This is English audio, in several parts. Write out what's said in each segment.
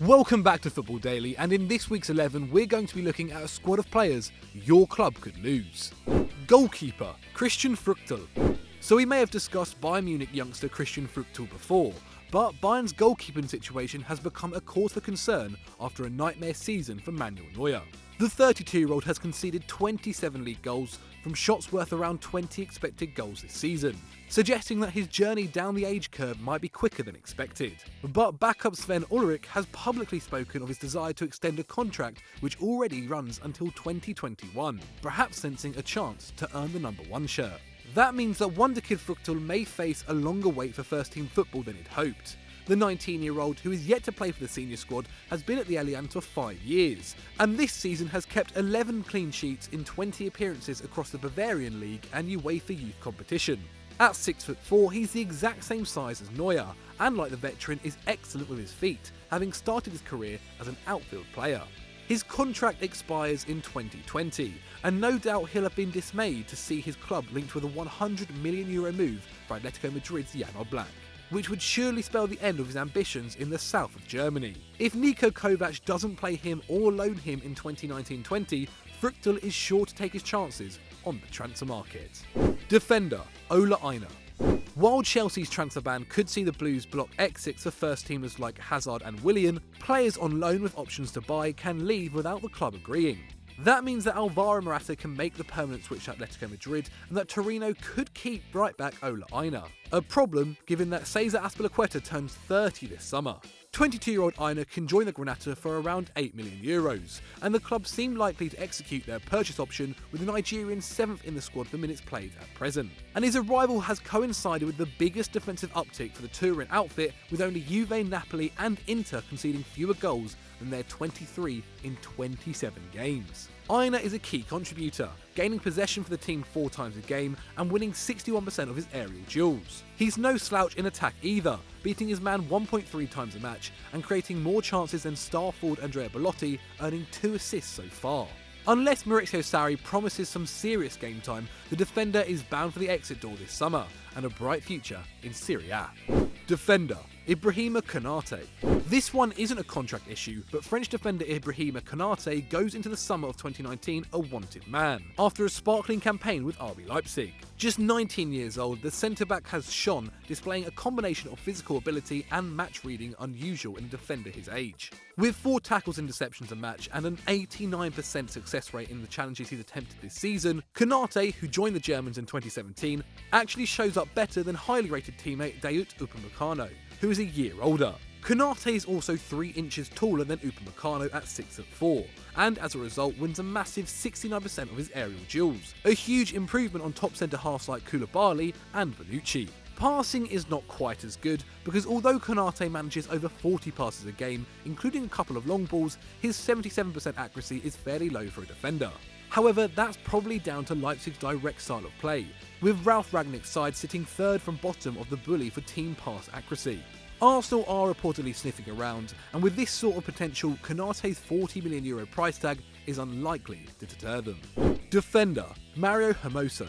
Welcome back to Football Daily, and in this week's 11 we're going to be looking at a squad of players your club could lose. Goalkeeper, Christian Fruchtel. So we may have discussed Bayern Munich youngster Christian Fruchtel before, but Bayern's goalkeeping situation has become a cause for concern after a nightmare season for Manuel Neuer. The 32-year-old has conceded 27 league goals from shots worth around 20 expected goals this season, suggesting that his journey down the age curve might be quicker than expected. But backup Sven Ulrich has publicly spoken of his desire to extend a contract which already runs until 2021, perhaps sensing a chance to earn the number 1 shirt. That means that wonderkid Fruchtel may face a longer wait for first-team football than he'd hoped. The 19-year-old, who is yet to play for the senior squad, has been at the Allianz for 5 years, and this season has kept 11 clean sheets in 20 appearances across the Bavarian League and UEFA Youth competition. At 6'4", he's the exact same size as Neuer, and like the veteran, is excellent with his feet, having started his career as an outfield player. His contract expires in 2020, and no doubt he'll have been dismayed to see his club linked with a €100 million move for Atletico Madrid's Jan Oblak, which would surely spell the end of his ambitions in the south of Germany. If Niko Kovac doesn't play him or loan him in 2019-20, Fruchtel is sure to take his chances on the transfer market. Defender, Ola Aina. While Chelsea's transfer ban could see the Blues block exits for first-teamers like Hazard and Willian, players on loan with options to buy can leave without the club agreeing. That means that Alvaro Morata can make the permanent switch to Atletico Madrid, and that Torino could keep right back Ola Aina. A problem, given that Cesar Azpilicueta turns 30 this summer. 22-year-old Aina can join the Granata for around €8 million, and the club seem likely to execute their purchase option with the Nigerian 7th in the squad for minutes played at present. And his arrival has coincided with the biggest defensive uptick for the Turin outfit, with only Juve, Napoli and Inter conceding fewer goals than their 23 in 27 games. Aina is a key contributor, gaining possession for the team 4 times a game and winning 61% of his aerial duels. He's no slouch in attack either, beating his man 1.3 times a match and creating more chances than star forward Andrea Belotti, earning 2 assists so far. Unless Maurizio Sarri promises some serious game time, the defender is bound for the exit door this summer and a bright future in Serie A. Defender, Ibrahima Konate. This one isn't a contract issue, but French defender Ibrahima Konate goes into the summer of 2019 a wanted man, after a sparkling campaign with RB Leipzig. Just 19 years old, the centre-back has shone, displaying a combination of physical ability and match reading unusual in a defender his age. With 4 tackles and interceptions a match and an 89% success rate in the challenges he's attempted this season, Konate, who joined the Germans in 2017, actually shows up better than highly rated teammate Dayot Upamecano, who is a year older. Konate is also 3 inches taller than Upamecano at 6'4", and as a result wins a massive 69% of his aerial duels, a huge improvement on top centre-halves like Koulibaly and Bonucci. Passing is not quite as good, because although Konate manages over 40 passes a game, including a couple of long balls, his 77% accuracy is fairly low for a defender. However, that's probably down to Leipzig's direct style of play, with Ralf Rangnick's side sitting 3rd from bottom of the bully for team pass accuracy. Arsenal are reportedly sniffing around, and with this sort of potential, Konate's €40 million price tag is unlikely to deter them. Defender, Mario Hermoso.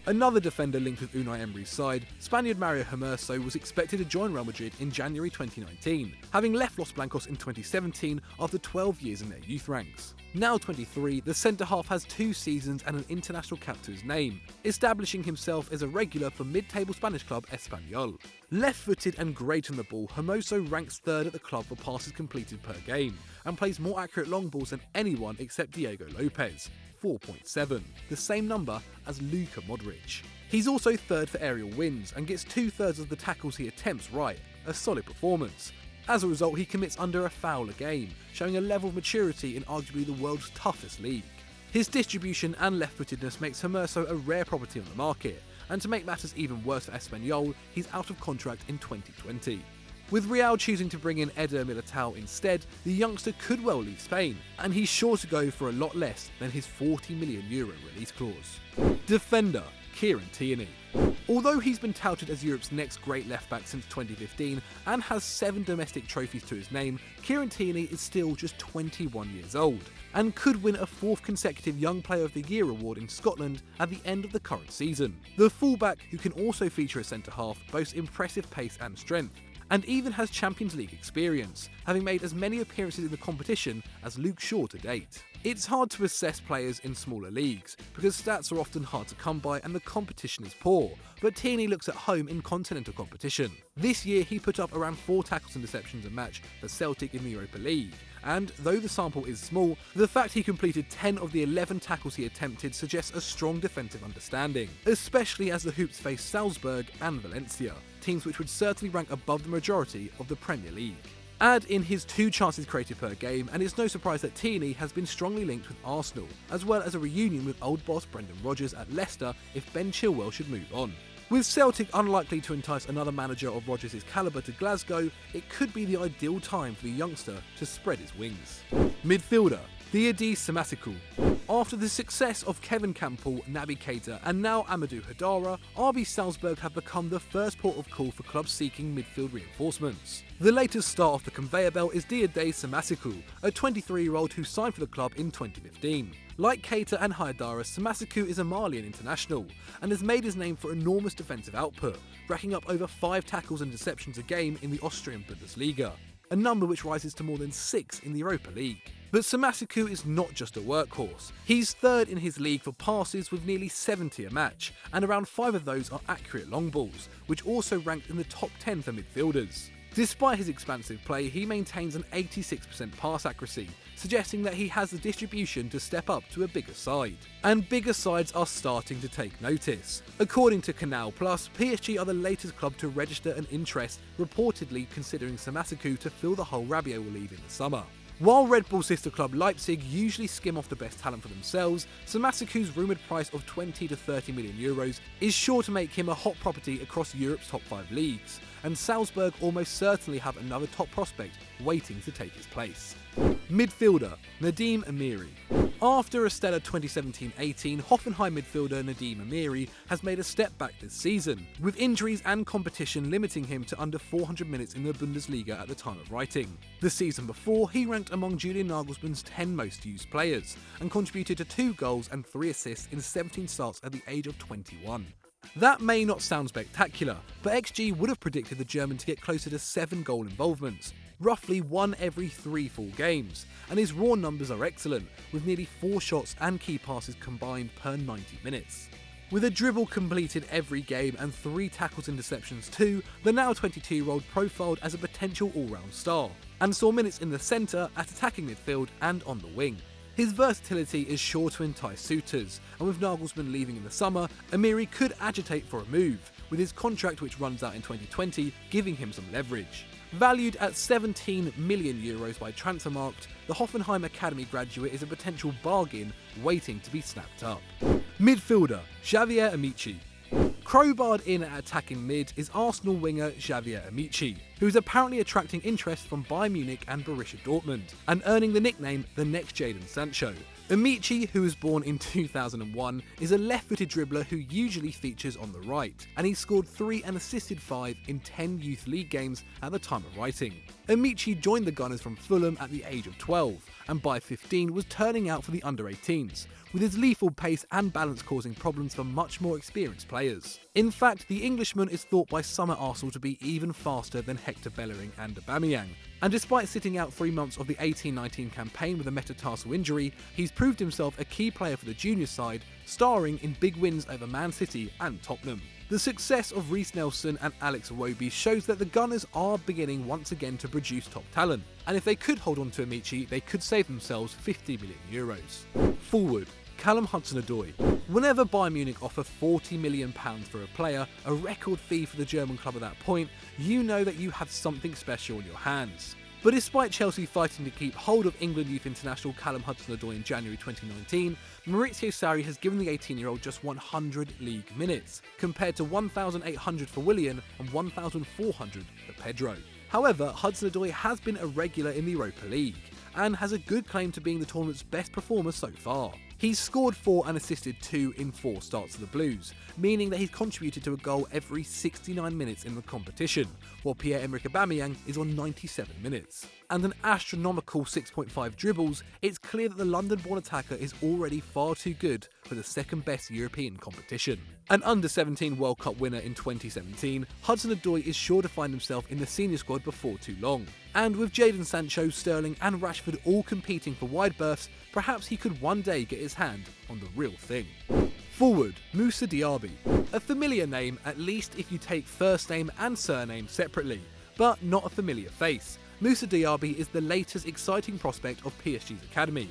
Another defender linked with Unai Emery's side, Spaniard Mario Hermoso was expected to join Real Madrid in January 2019, having left Los Blancos in 2017 after 12 years in their youth ranks. Now 23, the centre-half has 2 seasons and an international cap to his name, establishing himself as a regular for mid-table Spanish club Espanyol. Left-footed and great on the ball, Hermoso ranks 3rd at the club for passes completed per game, and plays more accurate long balls than anyone except Diego Lopez, 4.7, the same number as Luka Modric. He's also 3rd for aerial wins and gets 2/3 of the tackles he attempts right, a solid performance. As a result, he commits under a foul a game, showing a level of maturity in arguably the world's toughest league. His distribution and left-footedness makes Hermoso a rare property on the market, and to make matters even worse for Espanyol, he's out of contract in 2020. With Real choosing to bring in Eder Militao instead, the youngster could well leave Spain, and he's sure to go for a lot less than his €40 million release clause. Defender, Kieran Tierney. Although he's been touted as Europe's next great left-back since 2015 and has 7 domestic trophies to his name, Kieran Tierney is still just 21 years old and could win a 4th consecutive Young Player of the Year award in Scotland at the end of the current season. The fullback, who can also feature a centre-half, boasts impressive pace and strength, and even has Champions League experience, having made as many appearances in the competition as Luke Shaw to date. It's hard to assess players in smaller leagues, because stats are often hard to come by and the competition is poor, but Tierney looks at home in continental competition. This year he put up around 4 tackles and deceptions a match for Celtic in the Europa League, and though the sample is small, the fact he completed 10 of the 11 tackles he attempted suggests a strong defensive understanding, especially as the Hoops face Salzburg and Valencia, teams which would certainly rank above the majority of the Premier League. Add in his 2 chances created per game, and it's no surprise that Tierney has been strongly linked with Arsenal, as well as a reunion with old boss Brendan Rodgers at Leicester if Ben Chilwell should move on. With Celtic unlikely to entice another manager of Rodgers' calibre to Glasgow, it could be the ideal time for the youngster to spread his wings. Midfielder Diadie Samasekou. After the success of Kevin Campbell, Naby Keita and now Amadou Haidara, RB Salzburg have become the first port of call for clubs seeking midfield reinforcements. The latest star off the conveyor belt is Diadie Samasekou, a 23-year-old who signed for the club in 2015. Like Keita and Haidara, Samasekou is a Malian international and has made his name for enormous defensive output, racking up over 5 tackles and deceptions a game in the Austrian Bundesliga, a number which rises to more than 6 in the Europa League. But Samasekou is not just a workhorse. He's third in his league for passes with nearly 70 a match, and around 5 of those are accurate long balls, which also ranked in the top 10 for midfielders. Despite his expansive play, he maintains an 86% pass accuracy, suggesting that he has the distribution to step up to a bigger side. And bigger sides are starting to take notice. According to Canal+, PSG are the latest club to register an interest, reportedly considering Samasekou to fill the hole Rabiot will leave in the summer. While Red Bull sister club Leipzig usually skim off the best talent for themselves, Samasekou's rumoured price of 20 to 30 million euros is sure to make him a hot property across Europe's top 5 leagues, and Salzburg almost certainly have another top prospect waiting to take his place. Midfielder Nadim Amiri. After a stellar 2017-18, Hoffenheim midfielder Nadim Amiri has made a step back this season, with injuries and competition limiting him to under 400 minutes in the Bundesliga at the time of writing. The season before, he ranked among Julian Nagelsmann's 10 most used players, and contributed to 2 goals and 3 assists in 17 starts at the age of 21. That may not sound spectacular, but XG would have predicted the German to get closer to 7 goal involvements, roughly 1 every 3 full games, and his raw numbers are excellent, with nearly 4 shots and key passes combined per 90 minutes. With a dribble completed every game and 3 tackles and deceptions too, the now 22-year-old profiled as a potential all-round star, and saw minutes in the centre, at attacking midfield and on the wing. His versatility is sure to entice suitors, and with Nagelsmann leaving in the summer, Amiri could agitate for a move, with his contract which runs out in 2020 giving him some leverage. Valued at 17 million euros by Transfermarkt, the Hoffenheim Academy graduate is a potential bargain waiting to be snapped up. Midfielder Xavier Amici. Crowbarred in at attacking mid is Arsenal winger Xavier Amici, who is apparently attracting interest from Bayern Munich and Borussia Dortmund, and earning the nickname the next Jadon Sancho. Amici, who was born in 2001, is a left-footed dribbler who usually features on the right, and he scored 3 and assisted 5 in 10 youth league games at the time of writing. Amici joined the Gunners from Fulham at the age of 12, and by 15 was turning out for the under-18s, with his lethal pace and balance causing problems for much more experienced players. In fact, the Englishman is thought by some at Arsenal to be even faster than Hector Bellerin and Aubameyang, and despite sitting out 3 months of the 18-19 campaign with a metatarsal injury, he's proved himself a key player for the junior side, starring in big wins over Man City and Tottenham. The success of Reiss Nelson and Alex Iwobi shows that the Gunners are beginning once again to produce top talent, and if they could hold on to Amici, they could save themselves 50 million euros. Forward Callum Hudson-Odoi. Whenever Bayern Munich offer £40 million for a player, a record fee for the German club at that point, you know that you have something special on your hands. But despite Chelsea fighting to keep hold of England youth international Callum Hudson-Odoi in January 2019, Maurizio Sarri has given the 18-year-old just 100 league minutes, compared to 1,800 for Willian and 1,400 for Pedro. However, Hudson-Odoi has been a regular in the Europa League, and has a good claim to being the tournament's best performer so far. He's scored 4 and assisted 2 in 4 starts for the Blues, meaning that he's contributed to a goal every 69 minutes in the competition, while Pierre-Emerick Aubameyang is on 97 minutes. And an astronomical 6.5 dribbles, it's clear that the London-born attacker is already far too good for the second best European competition. An under-17 World Cup winner in 2017, Hudson-Odoi is sure to find himself in the senior squad before too long. And with Jadon Sancho, Sterling and Rashford all competing for wide berths, perhaps he could one day get his hand on the real thing. Forward, Moussa Diaby. A familiar name, at least if you take first name and surname separately, but not a familiar face. Moussa Diaby is the latest exciting prospect of PSG's academy.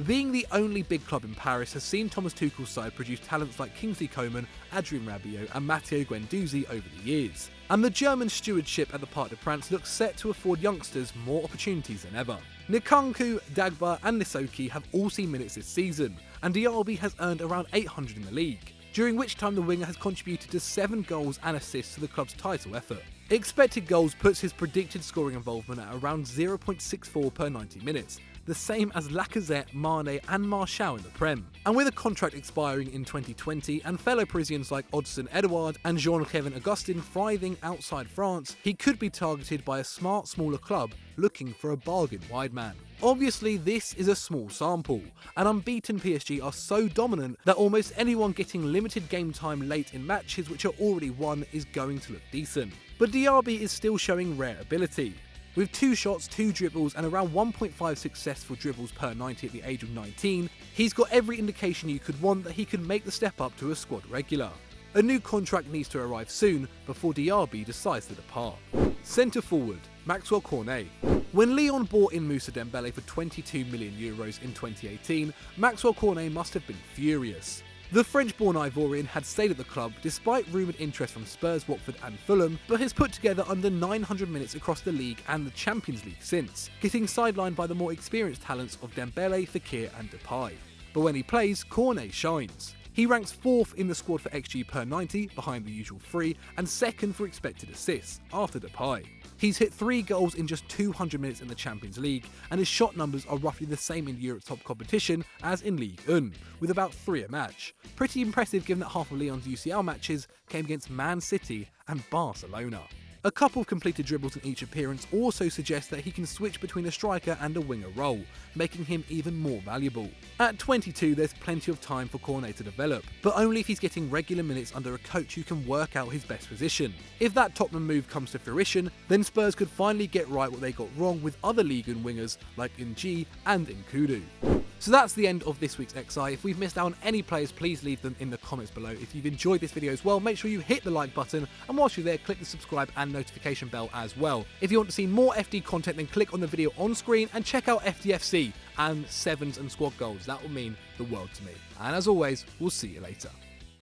Being the only big club in Paris has seen Thomas Tuchel's side produce talents like Kingsley Coman, Adrien Rabiot and Matteo Guendouzi over the years. And the German stewardship at the Parc des Princes looks set to afford youngsters more opportunities than ever. Nkunku, Dagba and Nisoki have all seen minutes this season, and Diaby has earned around 800 in the league, during which time the winger has contributed to 7 goals and assists to the club's title effort. Expected goals puts his predicted scoring involvement at around 0.64 per 90 minutes, the same as Lacazette, Mane and Martial in the Prem. And with a contract expiring in 2020 and fellow Parisians like Hudson-Odoi and Jean-Kevin Augustin thriving outside France, he could be targeted by a smart, smaller club looking for a bargain wide man. Obviously, this is a small sample, and unbeaten PSG are so dominant that almost anyone getting limited game time late in matches which are already won is going to look decent. But Diaby is still showing rare ability. With 2 shots, 2 dribbles and around 1.5 successful dribbles per 90 at the age of 19, he's got every indication you could want that he can make the step up to a squad regular. A new contract needs to arrive soon before Diaby decides to depart. Centre forward, Maxwel Cornet. When Lyon bought in Moussa Dembele for €22 million in 2018, Maxwel Cornet must have been furious. The French-born Ivorian had stayed at the club despite rumoured interest from Spurs, Watford and Fulham, but has put together under 900 minutes across the league and the Champions League since, getting sidelined by the more experienced talents of Dembele, Fekir and Depay. But when he plays, Cornet shines. He ranks 4th in the squad for XG per 90, behind the usual 3, and 2nd for expected assists, after Depay. He's hit 3 goals in just 200 minutes in the Champions League, and his shot numbers are roughly the same in Europe's top competition as in Ligue 1, with about 3 a match. Pretty impressive given that half of Lyon's UCL matches came against Man City and Barcelona. A couple of completed dribbles in each appearance also suggests that he can switch between a striker and a winger role, making him even more valuable. At 22, there's plenty of time for Cornet to develop, but only if he's getting regular minutes under a coach who can work out his best position. If that Tottenham move comes to fruition, then Spurs could finally get right what they got wrong with other Ligue 1 wingers like Ng and Nkudu. So that's the end of this week's XI. If we've missed out on any players, please leave them in the comments below. If you've enjoyed this video as well, make sure you hit the like button, and whilst you're there, click the subscribe and notification bell as well. If you want to see more FD content, then click on the video on screen and check out FDFC and sevens and squad goals. That will mean the world to me. And as always, we'll see you later.